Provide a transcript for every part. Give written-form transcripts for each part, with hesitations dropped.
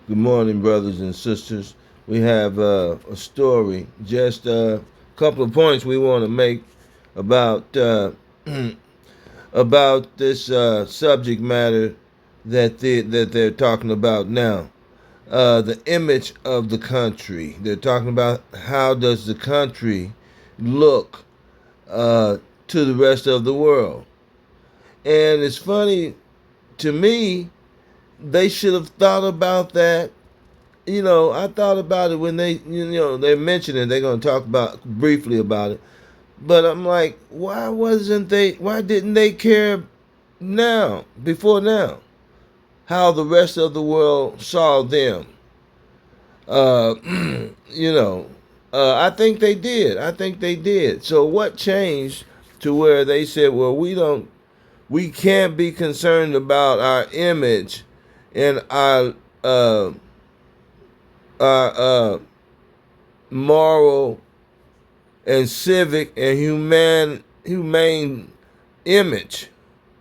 Good morning, brothers and sisters. We have a story, just a couple of points we want to make about about this subject matter that they're talking about now. The image of the country. They're talking about how does the country look uh, to the rest of the world. And it's funny to me. They should have thought about that. I thought about it when they mentioned it. They're going to talk about briefly about it, but I'm like, why didn't they care now, before now, how the rest of the world saw them? Uh, you know, I think they did. I think they did. So what changed to where they said, well, we can't be concerned about our image and uh, our moral and civic and humane image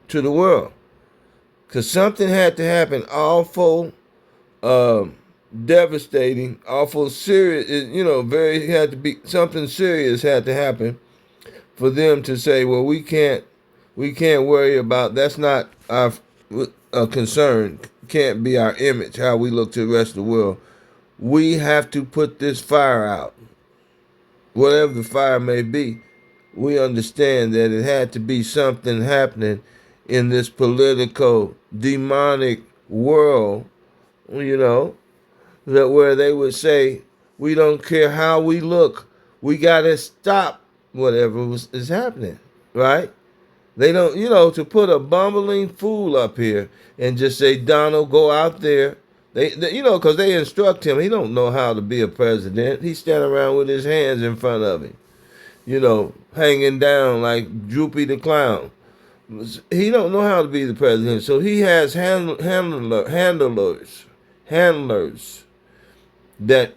to the world. Because something had to happen awful, um, devastating, awful serious. Very had to be something serious had to happen for them to say, well, we can't worry about that's not our concern. Can't be our image, how we look to the rest of the world. We have to put this fire out, whatever the fire may be. We understand that it had to be something happening in this political demonic world, you know, that where they would say, we don't care how we look, we gotta stop is happening, right? They don't, to put a bumbling fool up here and just say, Donald, go out there. Because they instruct him. He don't know how to be a president. He's standing around with his hands in front of him, hanging down like Droopy the Clown. He don't know how to be the president. So he has handlers that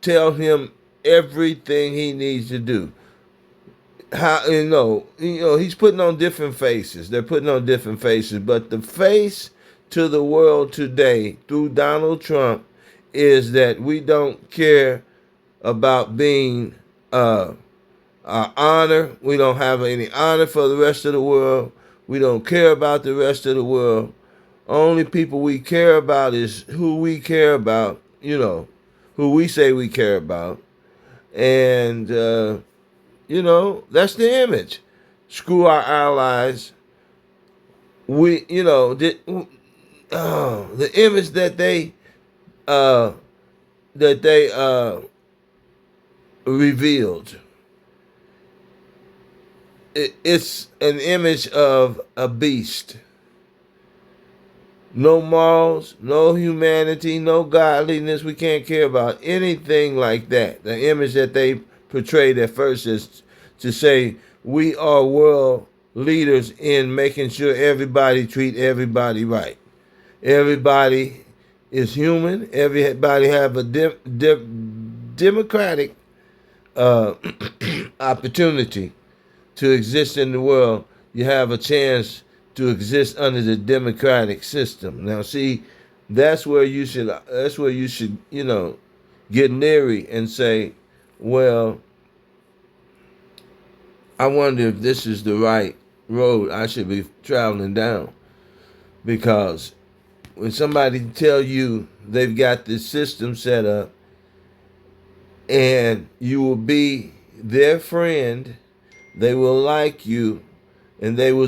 tell him everything he needs to do. How he's putting on different faces. They're putting on different faces, but the face to the world today through Donald Trump is that we don't care about being our honor. We don't have any honor for the rest of the world. We don't care about the rest of the world. Only people we care about is who we care about. Who we say we care about, and that's the image. Screw our allies. The image uh, that they revealed. It's an image of a beast. No morals, no humanity, no godliness. We can't care about anything like that. The image that they portrayed at first is to say we are world leaders in making sure everybody treat everybody right. Everybody is human. Everybody have a democratic uh, opportunity to exist in the world. You have a chance to exist under the democratic system. Now, see, that's where you should. That's where you should. Get leery and say, well, I wonder if this is the right road I should be traveling down. Because when somebody tell you they've got this system set up and you will be their friend, they will like you, and they will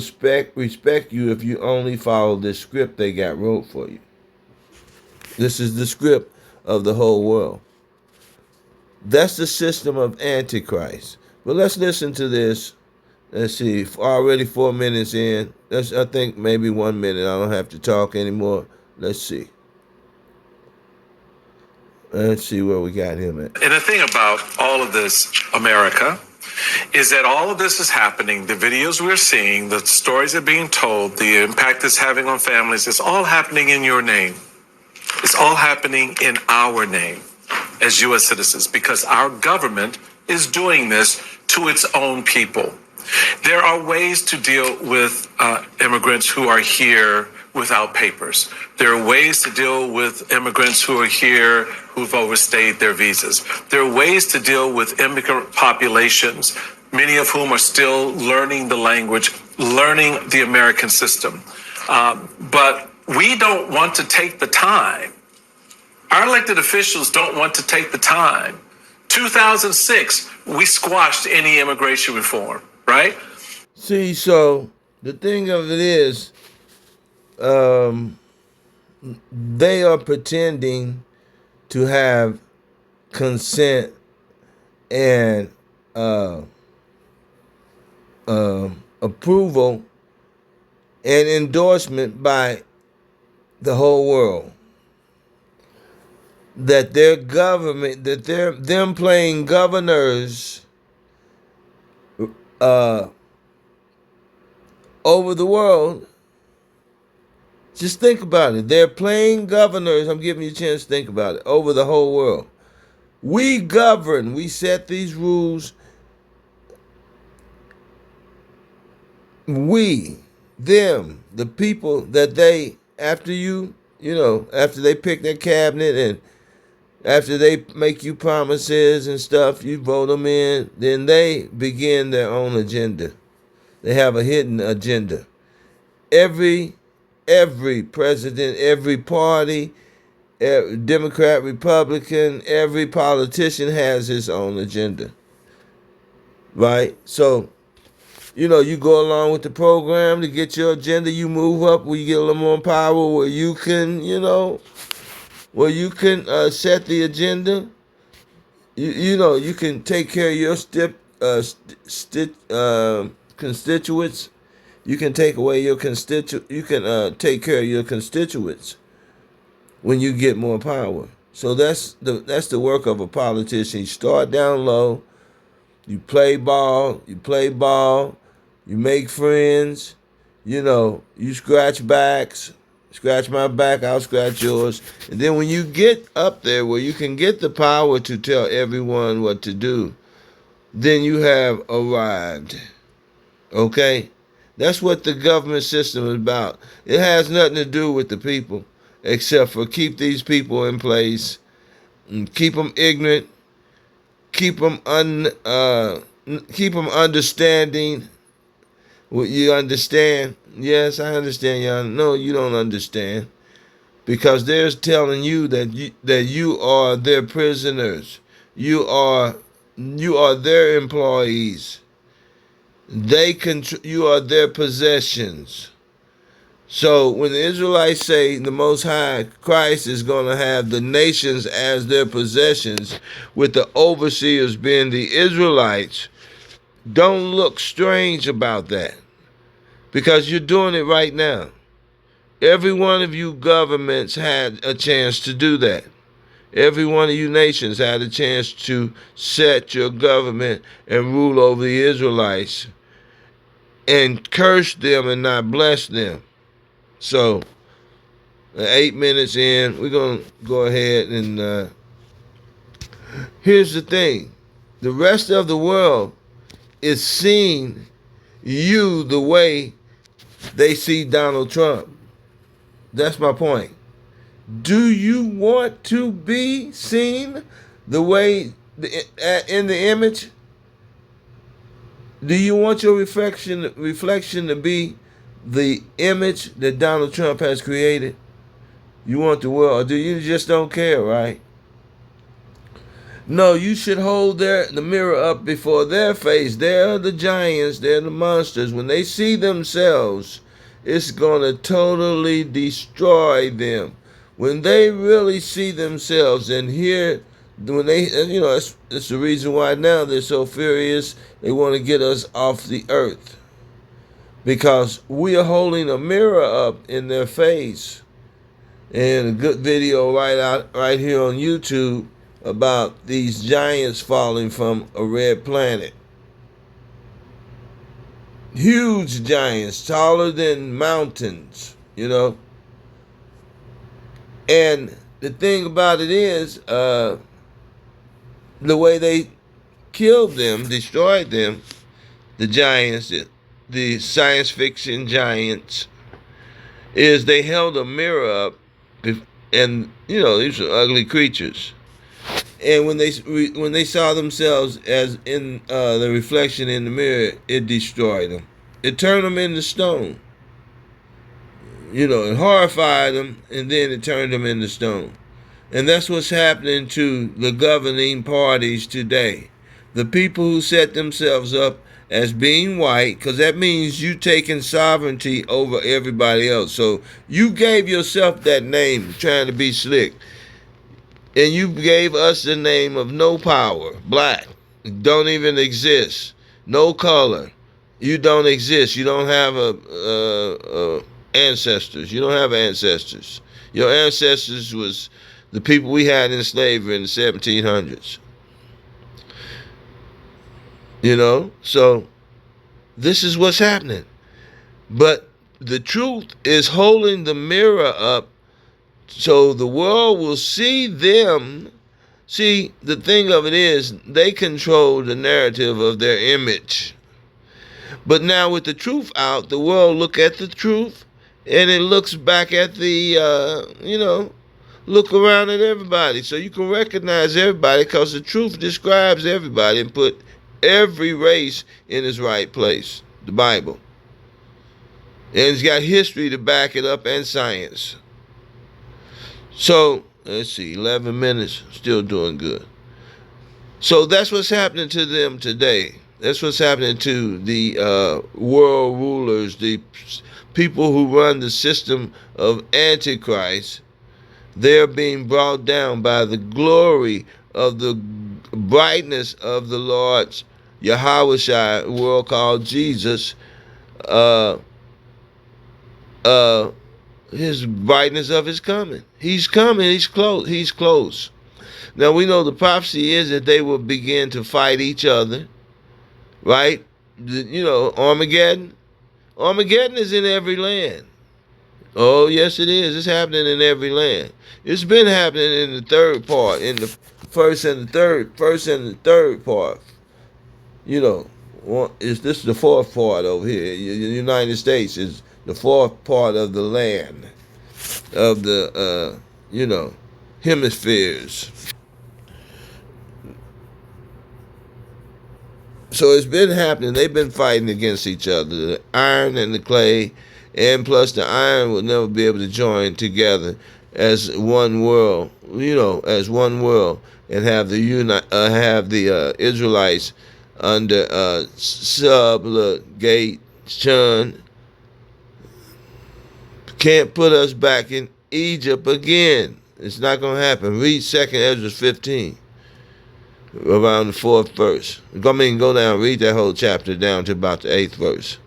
respect you if you only follow this script they got wrote for you. This is the script of the whole world. That's the system of Antichrist. But let's listen to this. Let's see. Already 4 minutes in. I think maybe 1 minute. I don't have to talk anymore. Let's see. Let's see where we got him at. And the thing about all of this, America, is that all of this is happening. The videos we're seeing, the stories are being told, the impact it's having on families, it's all happening in your name. It's all happening in our name as U.S. citizens because our government is doing this to its own people. There are ways to deal with immigrants who are here without papers. There are ways to deal with immigrants who are here who've overstayed their visas. There are ways to deal with immigrant populations, many of whom are still learning the language, learning the American system. But we don't want to take the time. Our elected officials don't want to take the time. 2006, we squashed any immigration reform, right? See, so the thing of it is, they are pretending to have consent and approval and endorsement by the whole world. That their government, that them playing governors over the world. Just think about it. They're playing governors. I'm giving you a chance to think about it. Over the whole world. We govern. We set these rules. We, them, the people that they, after after they pick their cabinet and after they make you promises and stuff, you vote them in, then they begin their own agenda. They have a hidden agenda. Every president, every party, Democrat, Republican, every politician has his own agenda. Right? So, you go along with the program to get your agenda, you move up where you get a little more power, where you can, set the agenda. You can take care of your constituents. You can take away your You can take care of your constituents when you get more power. So that's the work of a politician. You start down low. You play ball. You make friends. You scratch backs. Scratch my back, I'll scratch yours. And then when you get up there where you can get the power to tell everyone what to do, then you have arrived. Okay? That's what the government system is about. It has nothing to do with the people, except for keep these people in place, and keep them ignorant, keep them understanding. What you understand? Yes, I understand, y'all. No, you don't understand, because they're telling you that you are their prisoners. You are their employees. You are their possessions. So when the Israelites say the Most High Christ is going to have the nations as their possessions, with the overseers being the Israelites, don't look strange about that, because you're doing it right now. Every one of you governments had a chance to do that. Every one of you nations had a chance to set your government and rule over the Israelites and curse them and not bless them. So, 8 minutes in, we're going to go ahead and here's the thing. The rest of the world is seeing you the way they see Donald Trump. That's my point. Do you want to be seen the way in the image? Do you want your reflection to be the image that Donald Trump has created? You want the world, or do you just don't care, right? No, you should hold the mirror up before their face. They're the giants, they're the monsters. When they see themselves, it's going to totally destroy them. When they really see themselves and hear, when they, it's the reason why now they're so furious. They want to get us off the earth, because we are holding a mirror up in their face. And a good video right here on YouTube about these giants falling from a red planet. Huge giants, taller than mountains, And the thing about it is, the way they killed them, destroyed them, the giants, the science fiction giants, is they held a mirror up, and these are ugly creatures. And when they saw themselves as in the reflection in the mirror, it destroyed them. It turned them into stone. It horrified them, and then it turned them into stone. And that's what's happening to the governing parties today. The people who set themselves up as being white, because that means you taking sovereignty over everybody else. So you gave yourself that name, trying to be slick. And you gave us the name of no power, black. Don't even exist. No color. You don't exist. You don't have ancestors. You don't have ancestors. Your ancestors was the people we had in slavery in the 1700s. So this is what's happening. But the truth is holding the mirror up so the world will see them. See, the thing of it is, they control the narrative of their image. But now with the truth out, the world look at the truth, and it looks back at the, look around at everybody. So you can recognize everybody because the truth describes everybody and put every race in its right place, the Bible. And it's got history to back it up and science. So, let's see, 11 minutes, still doing good. So that's what's happening to them today. That's what's happening to the world rulers, the people who run the system of Antichrist. They're being brought down by the glory of the brightness of the Lord's Yahushua, world called Jesus, his brightness of his coming. He's coming. He's close. Now we know the prophecy is that they will begin to fight each other, right? Armageddon. Armageddon is in every land. Oh yes, it is. It's happening in every land. It's been happening in the third part, in the first and the third part. Is this the fourth part over here? The United States is the fourth part of the land, of the, hemispheres. So it's been happening. They've been fighting against each other, the iron and the clay, and plus the iron will never be able to join together as one world, as one world, and have the Israelites under subjugation. Can't put us back in Egypt again. It's not going to happen. Read 2nd Ezra 15, around the 4th verse. Go down, read that whole chapter down to about the 8th verse.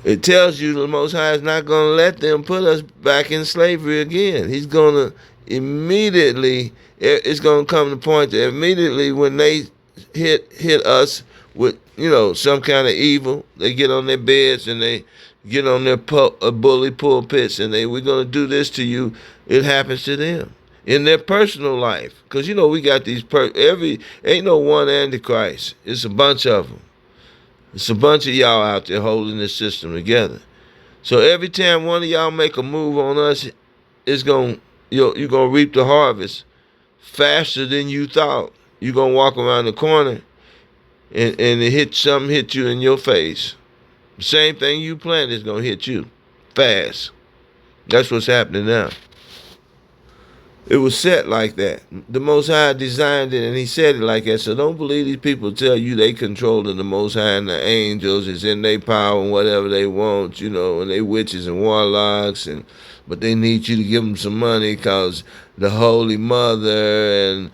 It tells you the Most High is not going to let them put us back in slavery again. He's going to immediately, it's going to come to the point that immediately when they hit us with, some kind of evil, they get on their beds and they get on their bully pulpits and we're going to do this to you. It happens to them in their personal life. Because, we got these, ain't no one Antichrist. It's a bunch of them. It's a bunch of y'all out there holding this system together. So every time one of y'all make a move on us, you're going to reap the harvest faster than you thought. You're going to walk around the corner and something hit you in your face. The same thing you planted is going to hit you fast. That's what's happening now. It was set like that. The Most High designed it, and he said it like that. So don't believe these people tell you they controlling the Most High and the angels. It's in their power and whatever they want, and they witches and warlocks. But they need you to give them some money because the Holy Mother and,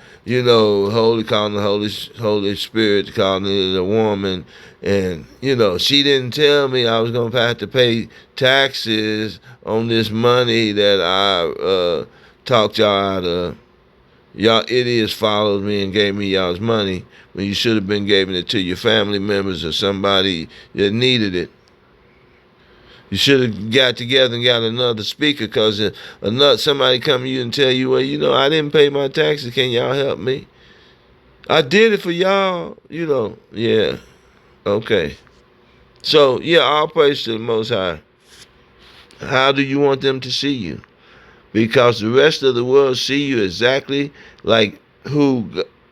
calling the Holy Spirit, calling it a woman. And, she didn't tell me I was going to have to pay taxes on this money that I talked y'all out of. Y'all idiots followed me and gave me y'all's money when you should have been giving it to your family members or somebody that needed it. You should have got together and got another speaker because somebody come to you and tell you, well, I didn't pay my taxes. Can y'all help me? I did it for y'all. Yeah. Okay. So, yeah, all praise to the Most High. How do you want them to see you? Because the rest of the world see you exactly like who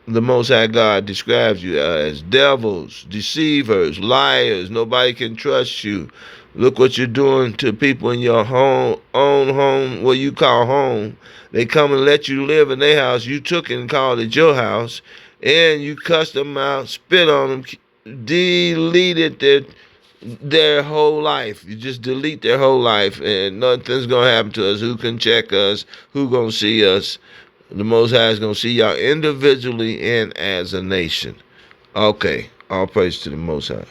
the Most High God describes you as: devils, deceivers, liars. Nobody can trust you. Look what you're doing to people in your own home, what you call home. They come and let you live in their house. You took it and called it your house, and you cussed them out, spit on them, deleted their whole life. You just delete their whole life, and nothing's gonna happen to us. Who can check us? Who gonna see us? The Most High is gonna see y'all individually and as a nation. Okay, all praise to the Most High.